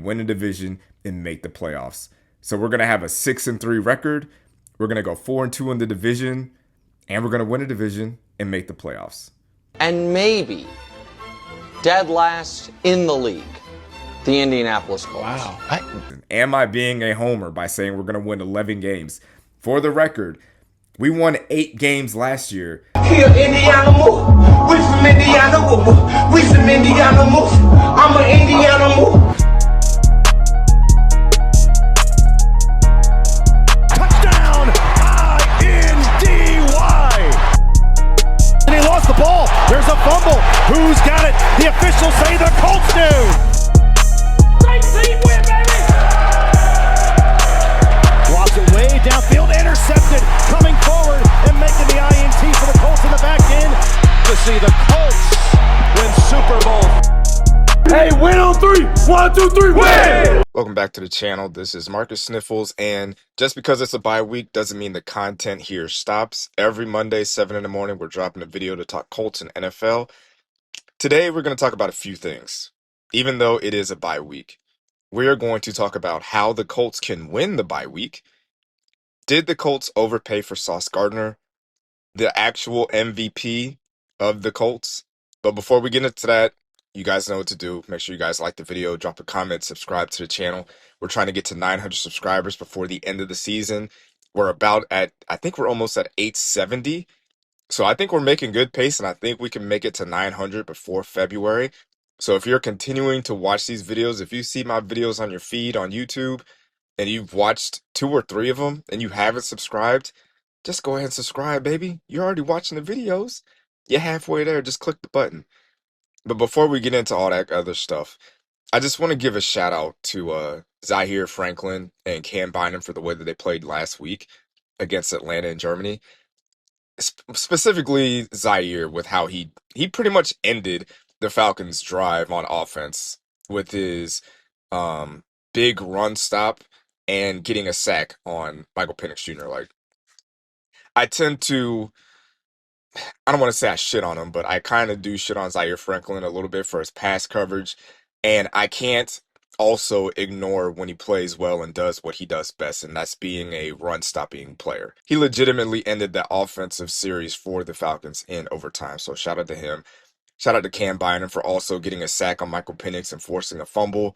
win a division, and make the playoffs. So we're going to have a 6-3 record. We're going to go 4-2 in the division, and we're going to win a division and make the playoffs. And maybe dead last in the league, the Indianapolis Colts. Wow. Am I being a homer by saying we're going to win 11 games? For the record, we won 8 games last year. Here, Indiana move. We from Indiana move. We some Indiana move. I'm an Indiana move. Touchdown! I-N-D-Y! And he lost the ball. There's a fumble. Who's got it? The officials say the Colts do. Great team win, baby! Lobs it way downfield, intercepted, coming forward and making the INT for the Colts in the back end to see the Colts win Super Bowl. Hey, win on 3. 1, 2, 3, win! Welcome back to the channel. This is Marcus Sniffles, and just because it's a bye week doesn't mean the content here stops. Every Monday, 7 in the morning, we're dropping a video to talk Colts and NFL. Today, we're going to talk about a few things. Even though it is a bye week, we are going to talk about how the Colts can win the bye week. Did the Colts overpay for Sauce Gardner, the actual MVP of the Colts? But before we get into that, you guys know what to do. Make sure you guys like the video, drop a comment, subscribe to the channel. We're trying to get to 900 subscribers before the end of the season. We're I think we're almost at 870. So I think we're making good pace, and I think we can make it to 900 before February. So if you're continuing to watch these videos, if you see my videos on your feed on YouTube, and you've watched 2 or 3 of them, and you haven't subscribed, just go ahead and subscribe, baby. You're already watching the videos. You're halfway there. Just click the button. But before we get into all that other stuff, I just want to give a shout out to Zaire Franklin and Cam Bynum for the way that they played last week against Atlanta in Germany. Specifically Zaire, with how he pretty much ended the Falcons' drive on offense with his big run stop and getting a sack on Michael Penix Jr. Like, I don't want to say I shit on him, but I kind of do shit on Zaire Franklin a little bit for his pass coverage. And I can't also ignore when he plays well and does what he does best, and that's being a run-stopping player. He legitimately ended that offensive series for the Falcons in overtime, so shout out to him. Shout out to Cam Bynum for also getting a sack on Michael Penix and forcing a fumble.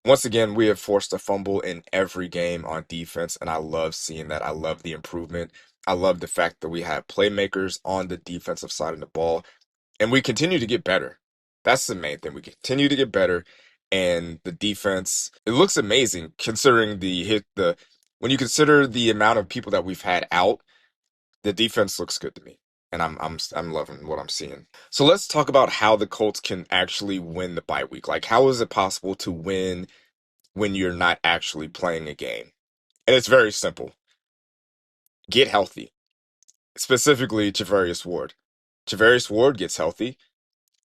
Once again, we have forced a fumble in every game on defense, and I love seeing that. I love the improvement. I love the fact that we have playmakers on the defensive side of the ball, and we continue to get better. That's the main thing. We continue to get better, and the defense, it looks amazing considering when you consider the amount of people that we've had out, the defense looks good to me. And I'm loving what I'm seeing. So let's talk about how the Colts can actually win the bye week. Like, how is it possible to win when you're not actually playing a game? And it's very simple. Get healthy. Specifically, Charvarius Ward. Charvarius Ward gets healthy.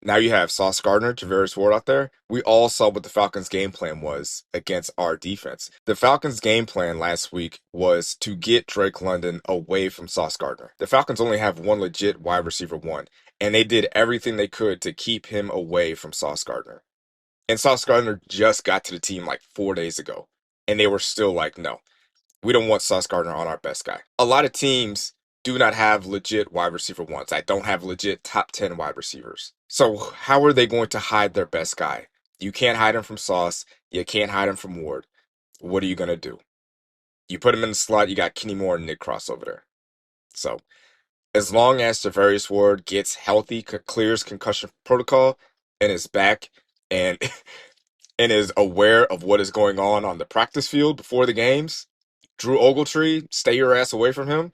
Now you have Sauce Gardner, Charvarius Ward out there. We all saw what the Falcons' game plan was against our defense. The Falcons' game plan last week was to get Drake London away from Sauce Gardner. The Falcons only have one legit wide receiver 1, and they did everything they could to keep him away from Sauce Gardner. And Sauce Gardner just got to the team like 4 days ago, and they were still like, no, we don't want Sauce Gardner on our best guy. A lot of teams do not have legit wide receiver 1s. I don't have legit top 10 wide receivers. So how are they going to hide their best guy? You can't hide him from Sauce. You can't hide him from Ward. What are you going to do? You put him in the slot, you got Kenny Moore and Nick Cross over there. So as long as Charvarius Ward gets healthy, clears concussion protocol, and is back and and is aware of what is going on the practice field before the games, Drew Ogletree, stay your ass away from him,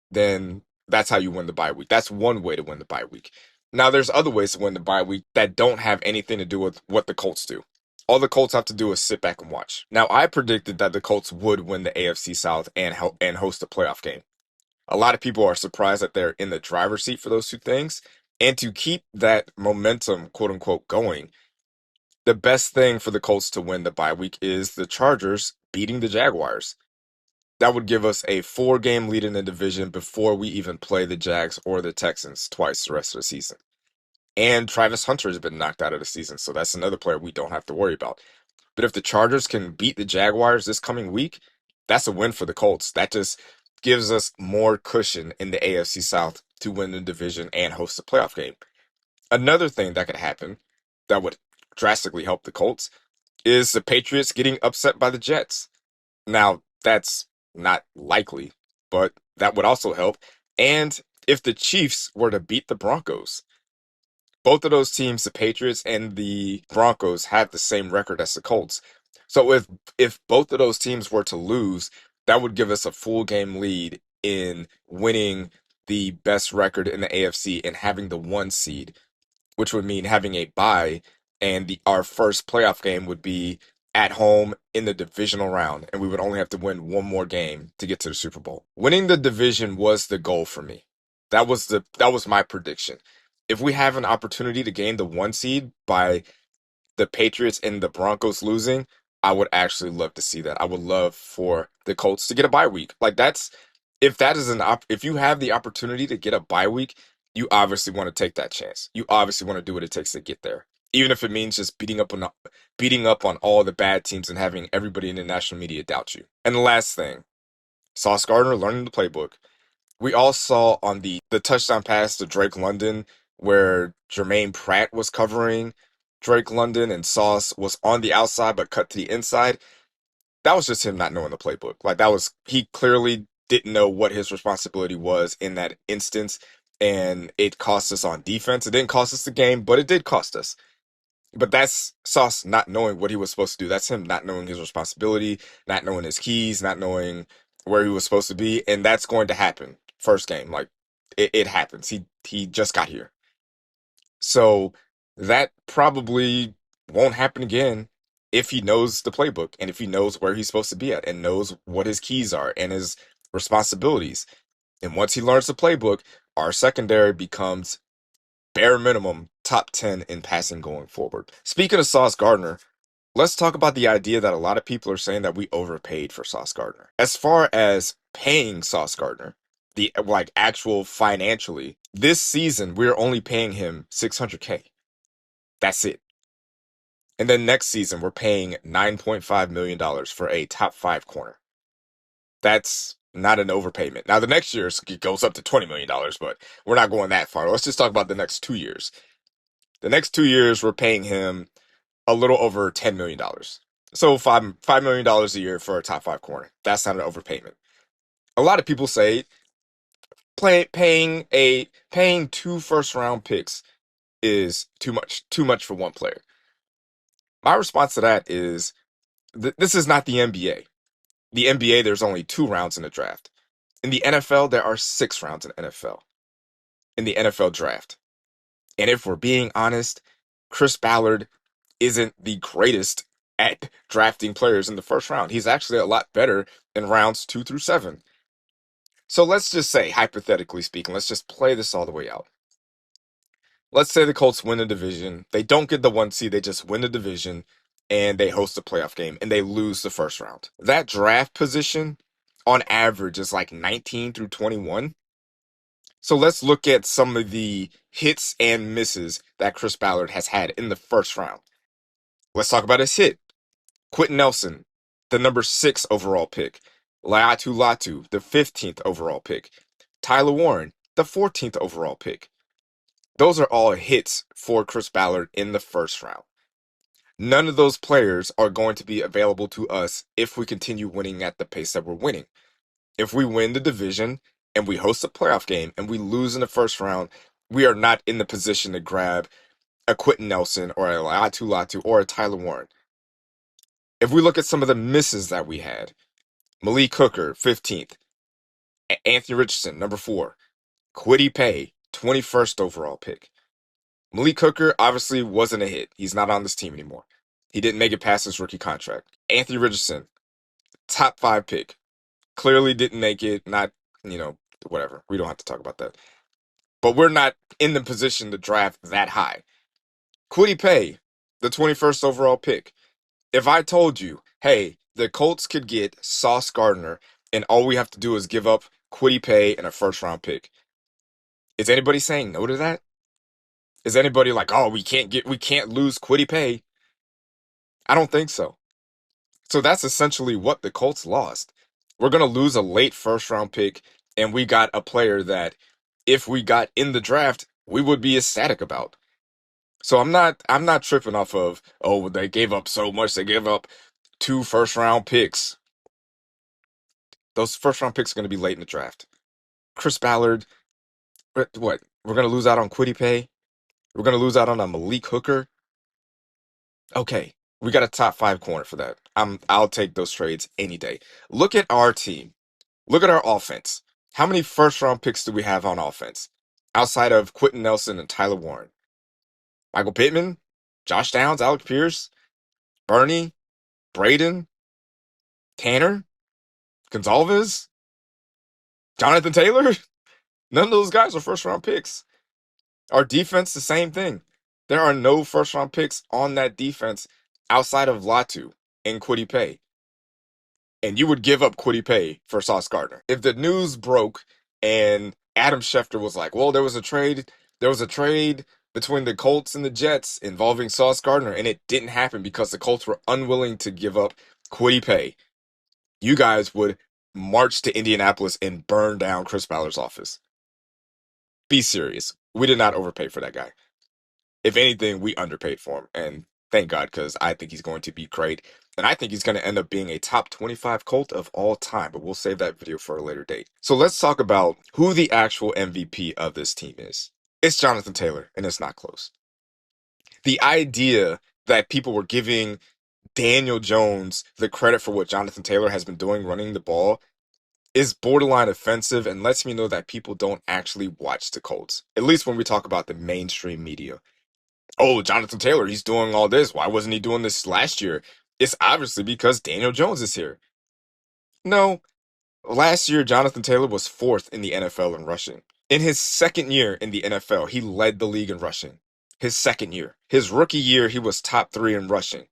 then that's how you win the bye week. That's one way to win the bye week. Now, there's other ways to win the bye week that don't have anything to do with what the Colts do. All the Colts have to do is sit back and watch. Now, I predicted that the Colts would win the AFC South and host a playoff game. A lot of people are surprised that they're in the driver's seat for those 2 things. And to keep that momentum, quote unquote, going, the best thing for the Colts to win the bye week is the Chargers beating the Jaguars. That would give us a 4-game lead in the division before we even play the Jags or the Texans twice the rest of the season. And Travis Hunter has been knocked out of the season, so that's another player we don't have to worry about. But if the Chargers can beat the Jaguars this coming week, that's a win for the Colts. That just gives us more cushion in the AFC South to win the division and host a playoff game. Another thing that could happen that would drastically help the Colts is the Patriots getting upset by the Jets. Now, that's not likely, but that would also help. And if the Chiefs were to beat the Broncos, both of those teams, the Patriots and the Broncos, have the same record as the Colts. So if both of those teams were to lose, that would give us a full game lead in winning the best record in the AFC and having the 1 seed, which would mean having a bye, and our first playoff game would be at home in the divisional round, and we would only have to win one more game to get to the Super Bowl. Winning the division was the goal for me. That was my prediction. If we have an opportunity to gain the 1 seed by the Patriots and the Broncos losing, I would actually love to see that. I would love for the Colts to get a bye week. Like if that is if you have the opportunity to get a bye week, you obviously want to take that chance. You obviously want to do what it takes to get there. Even if it means just beating up on all the bad teams and having everybody in the national media doubt you. And the last thing, Sauce Gardner learning the playbook. We all saw on the touchdown pass to Drake London where Jermaine Pratt was covering Drake London and Sauce was on the outside but cut to the inside. That was just him not knowing the playbook. He clearly didn't know what his responsibility was in that instance, and it cost us on defense. It didn't cost us the game, but it did cost us. But that's Sauce not knowing what he was supposed to do. That's him not knowing his responsibility, not knowing his keys, not knowing where he was supposed to be, and that's going to happen. First game, it happens. He just got here. So that probably won't happen again if he knows the playbook and if he knows where he's supposed to be at and knows what his keys are and his responsibilities. And once he learns the playbook, our secondary becomes bare minimum top 10 in passing going forward. Speaking of Sauce Gardner, let's talk about the idea that a lot of people are saying that we overpaid for Sauce Gardner. As far as paying Sauce Gardner, the actual financially, this season we're only paying him $600K. That's it. And then next season we're paying $9.5 million for a top 5 corner. That's not an overpayment. Now the next year it goes up to $20 million, but we're not going that far. Let's just talk about the next 2 years. The next 2 years we're paying him a little over $10 million. So $5 million a year for a top 5 corner. That's not an overpayment. A lot of people say paying 2 first-round picks is too much for one player. My response to that is this is not the NBA. The NBA, there's only 2 rounds in the draft. In the NFL, there are 6 rounds in the NFL draft. And if we're being honest, Chris Ballard isn't the greatest at drafting players in the first round. He's actually a lot better in rounds 2 through 7. So let's just say, hypothetically speaking, let's just play this all the way out. Let's say the Colts win the division. They don't get the 1 seed, they just win the division, and they host a playoff game, and they lose the first round. That draft position, on average, is like 19 through 21. So let's look at some of the hits and misses that Chris Ballard has had in the first round. Let's talk about his hit. Quentin Nelson, the number 6 overall pick. Laiatu Latu, the 15th overall pick. Tyler Warren, the 14th overall pick. Those are all hits for Chris Ballard in the first round. None of those players are going to be available to us if we continue winning at the pace that we're winning. If we win the division and we host a playoff game and we lose in the first round, we are not in the position to grab a Quentin Nelson or a Laiatu Latu or a Tyler Warren. If we look at some of the misses that we had, Malik Hooker, 15th. Anthony Richardson, number 4. Kwity Paye, 21st overall pick. Malik Hooker obviously wasn't a hit. He's not on this team anymore. He didn't make it past his rookie contract. Anthony Richardson, top 5 pick. Clearly didn't make it. Not, whatever. We don't have to talk about that. But we're not in the position to draft that high. Kwity Paye, the 21st overall pick. If I told you, hey, the Colts could get Sauce Gardner, and all we have to do is give up Kwity Paye and a first-round pick, is anybody saying no to that? Is anybody like, oh, we can't lose Kwity Paye? I don't think so. So that's essentially what the Colts lost. We're going to lose a late first round pick, and we got a player that if we got in the draft, we would be ecstatic about. So I'm not tripping off of, oh, they gave up so much. They gave up 2 first round picks. Those first round picks are going to be late in the draft. Chris Ballard, what? We're going to lose out on Quiddy Pay. We're going to lose out on a Malik Hooker. Okay, we got a top 5 corner for that. I'll take those trades any day. Look at our team. Look at our offense. How many first round picks do we have on offense? Outside of Quentin Nelson and Tyler Warren. Michael Pittman, Josh Downs, Alec Pierce, Bernie, Braden, Tanner, Gonzalez, Jonathan Taylor. None of those guys are first round picks. Our defense, the same thing. There are no first round picks on that defense outside of Latu and Quiddy Pay. And you would give up Quiddy Pay for Sauce Gardner. If the news broke and Adam Schefter was like, well, there was a trade between the Colts and the Jets involving Sauce Gardner, and it didn't happen because the Colts were unwilling to give up Quiddy Pay, you guys would march to Indianapolis and burn down Chris Ballard's office. Be serious. We did not overpay for that guy. If anything, we underpaid for him. And thank God, because I think he's going to be great. And I think he's going to end up being a top 25 Colt of all time. But we'll save that video for a later date. So let's talk about who the actual MVP of this team is. It's Jonathan Taylor, and it's not close. The idea that people were giving Daniel Jones the credit for what Jonathan Taylor has been doing running the ball is borderline offensive and lets me know that people don't actually watch the Colts, at least when we talk about the mainstream media. Oh, Jonathan Taylor, he's doing all this. Why wasn't he doing this last year? It's obviously because Daniel Jones is here. No, last year, Jonathan Taylor was 4th in the NFL in rushing. In his second year in the NFL, he led the league in rushing. His second year. His rookie year, he was top 3 in rushing.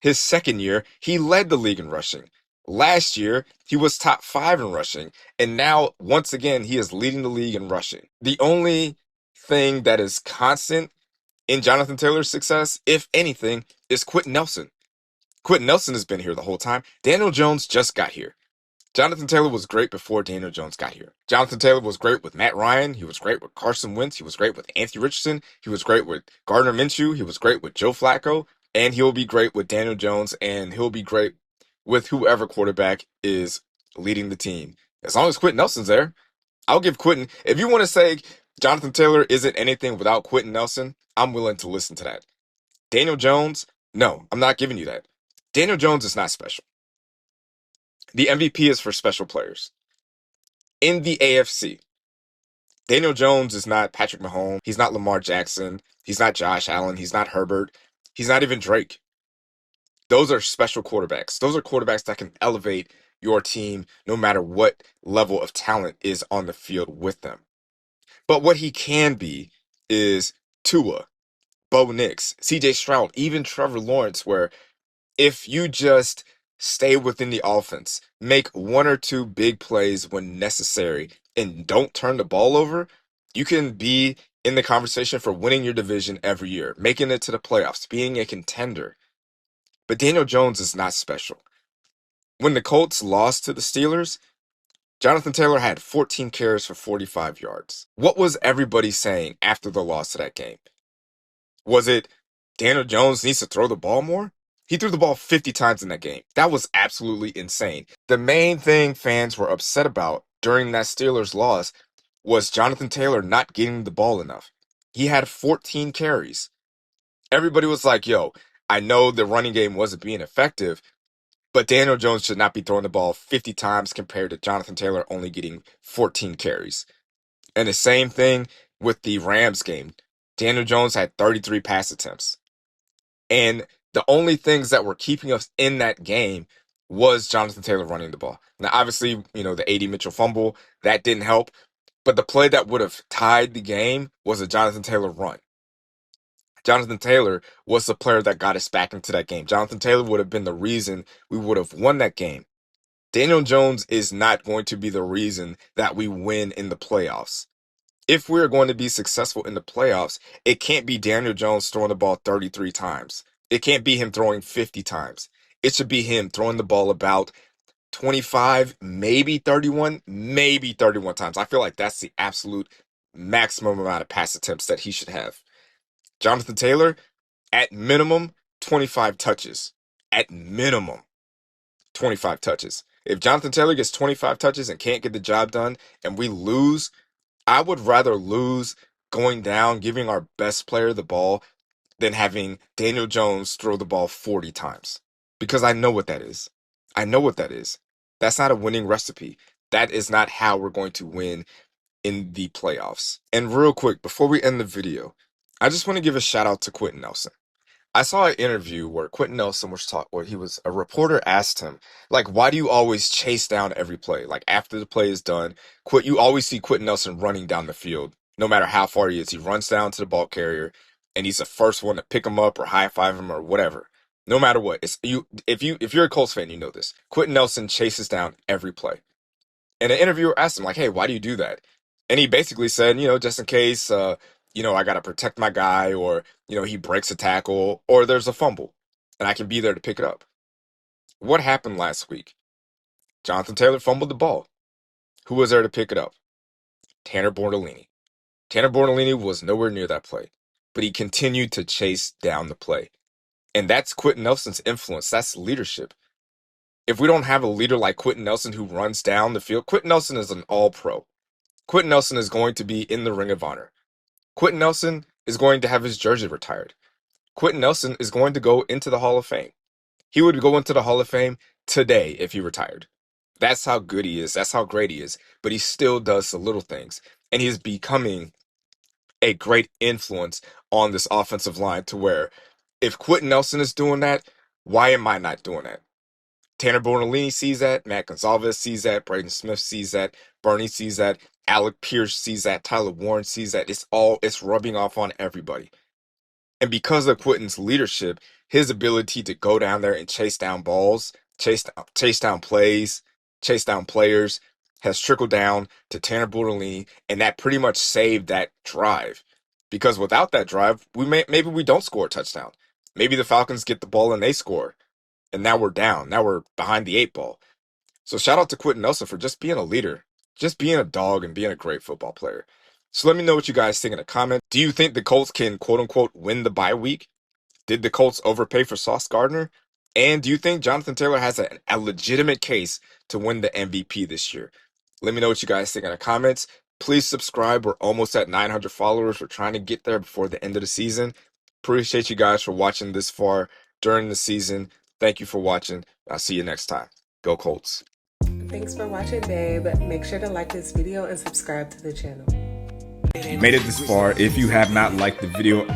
His second year, he led the league in rushing. Last year, he was top 5 in rushing. And now, once again, he is leading the league in rushing. The only thing that is constant in Jonathan Taylor's success, if anything, is Quentin Nelson. Quentin Nelson has been here the whole time. Daniel Jones just got here. Jonathan Taylor was great before Daniel Jones got here. Jonathan Taylor was great with Matt Ryan. He was great with Carson Wentz. He was great with Anthony Richardson. He was great with Gardner Minshew. He was great with Joe Flacco. And he'll be great with Daniel Jones. And he'll be great with whoever quarterback is leading the team. As long as Quentin Nelson's there, I'll give Quentin. If you want to say Jonathan Taylor isn't anything without Quentin Nelson, I'm willing to listen to that. Daniel Jones, no, I'm not giving you that. Daniel Jones is not special. The MVP is for special players. In the AFC, Daniel Jones is not Patrick Mahomes. He's not Lamar Jackson. He's not Josh Allen. He's not Herbert. He's not even Drake. Those are special quarterbacks. Those are quarterbacks that can elevate your team no matter what level of talent is on the field with them. But what he can be is Tua, Bo Nix, CJ Stroud, even Trevor Lawrence, where if you just stay within the offense, make 1 or 2 big plays when necessary, and don't turn the ball over, you can be in the conversation for winning your division every year, making it to the playoffs, being a contender. But Daniel Jones is not special. When the Colts lost to the Steelers, Jonathan Taylor had 14 carries for 45 yards. What was everybody saying after the loss of that game? Was it Daniel Jones needs to throw the ball more? He threw the ball 50 times in that game. That was absolutely insane. The main thing fans were upset about during that Steelers loss was Jonathan Taylor not getting the ball enough. He had 14 carries. Everybody was like, yo, I know the running game wasn't being effective, but Daniel Jones should not be throwing the ball 50 times compared to Jonathan Taylor only getting 14 carries. And the same thing with the Rams game. Daniel Jones had 33 pass attempts. And the only things that were keeping us in that game was Jonathan Taylor running the ball. Now, obviously, the A.D. Mitchell fumble, that didn't help. But the play that would have tied the game was a Jonathan Taylor run. Jonathan Taylor was the player that got us back into that game. Jonathan Taylor would have been the reason we would have won that game. Daniel Jones is not going to be the reason that we win in the playoffs. If we're going to be successful in the playoffs, it can't be Daniel Jones throwing the ball 33 times. It can't be him throwing 50 times. It should be him throwing the ball about 25, maybe 31 times. I feel like that's the absolute maximum amount of pass attempts that he should have. Jonathan Taylor, at minimum, 25 touches. At minimum, 25 touches. If Jonathan Taylor gets 25 touches and can't get the job done and we lose, I would rather lose going down, giving our best player the ball, than having Daniel Jones throw the ball 40 times. Because I know what that is. I know what that is. That's not a winning recipe. That is not how we're going to win in the playoffs. And real quick, before we end the video, I just want to give a shout out to Quentin Nelson. I saw an interview where Quentin Nelson was where a reporter asked him, like, why do you always chase down every play? Like, after the play is done, you always see Quentin Nelson running down the field, no matter how far he is. He runs down to the ball carrier, and he's the first one to pick him up or high five him or whatever. No matter what, it's you. If you're a Colts fan, you know this. Quentin Nelson chases down every play. And the interviewer asked him, like, hey, why do you do that? And he basically said, just in case, I got to protect my guy, or, he breaks a tackle, or there's a fumble, and I can be there to pick it up. What happened last week? Jonathan Taylor fumbled the ball. Who was there to pick it up? Tanner Bortolini. Tanner Bortolini was nowhere near that play, but he continued to chase down the play. And that's Quentin Nelson's influence. That's leadership. If we don't have a leader like Quentin Nelson who runs down the field, Quentin Nelson is an all-pro. Quentin Nelson is going to be in the Ring of Honor. Quentin Nelson is going to have his jersey retired. Quentin Nelson is going to go into the Hall of Fame. He would go into the Hall of Fame today if he retired. That's how good he is. That's how great he is. But he still does the little things. And he's becoming a great influence on this offensive line, to where if Quentin Nelson is doing that, why am I not doing that? Tanner Bortolini sees that. Matt Gonzalez sees that. Braden Smith sees that. Bernie sees that. Alec Pierce sees that. Tyler Warren sees that. It's rubbing off on everybody. And because of Quentin's leadership, his ability to go down there and chase down balls, chase down plays, chase down players, has trickled down to Tanner Bortolini, and that pretty much saved that drive. Because without that drive, maybe we don't score a touchdown. Maybe the Falcons get the ball and they score. And now we're down. Now we're behind the 8 ball. So shout out to Quentin Nelson for just being a leader, just being a dog, and being a great football player. So let me know what you guys think in the comments. Do you think the Colts can, quote unquote, win the bye week? Did the Colts overpay for Sauce Gardner? And do you think Jonathan Taylor has a legitimate case to win the MVP this year? Let me know what you guys think in the comments. Please subscribe. We're almost at 900 followers. We're trying to get there before the end of the season. Appreciate you guys for watching this far during the season. Thank you for watching. I'll see you next time. Go Colts. Thanks for watching, babe. Make sure to like this video and subscribe to the channel. You made it this far. If you have not liked the video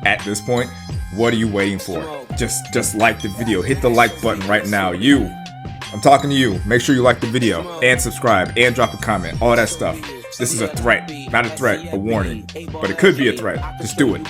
at this point, what are you waiting for? Just like the video. Hit the like button right now. I'm talking to you. Make sure you like the video and subscribe and drop a comment. All that stuff. This is a threat. Not a threat, a warning. But it could be a threat. Just do it.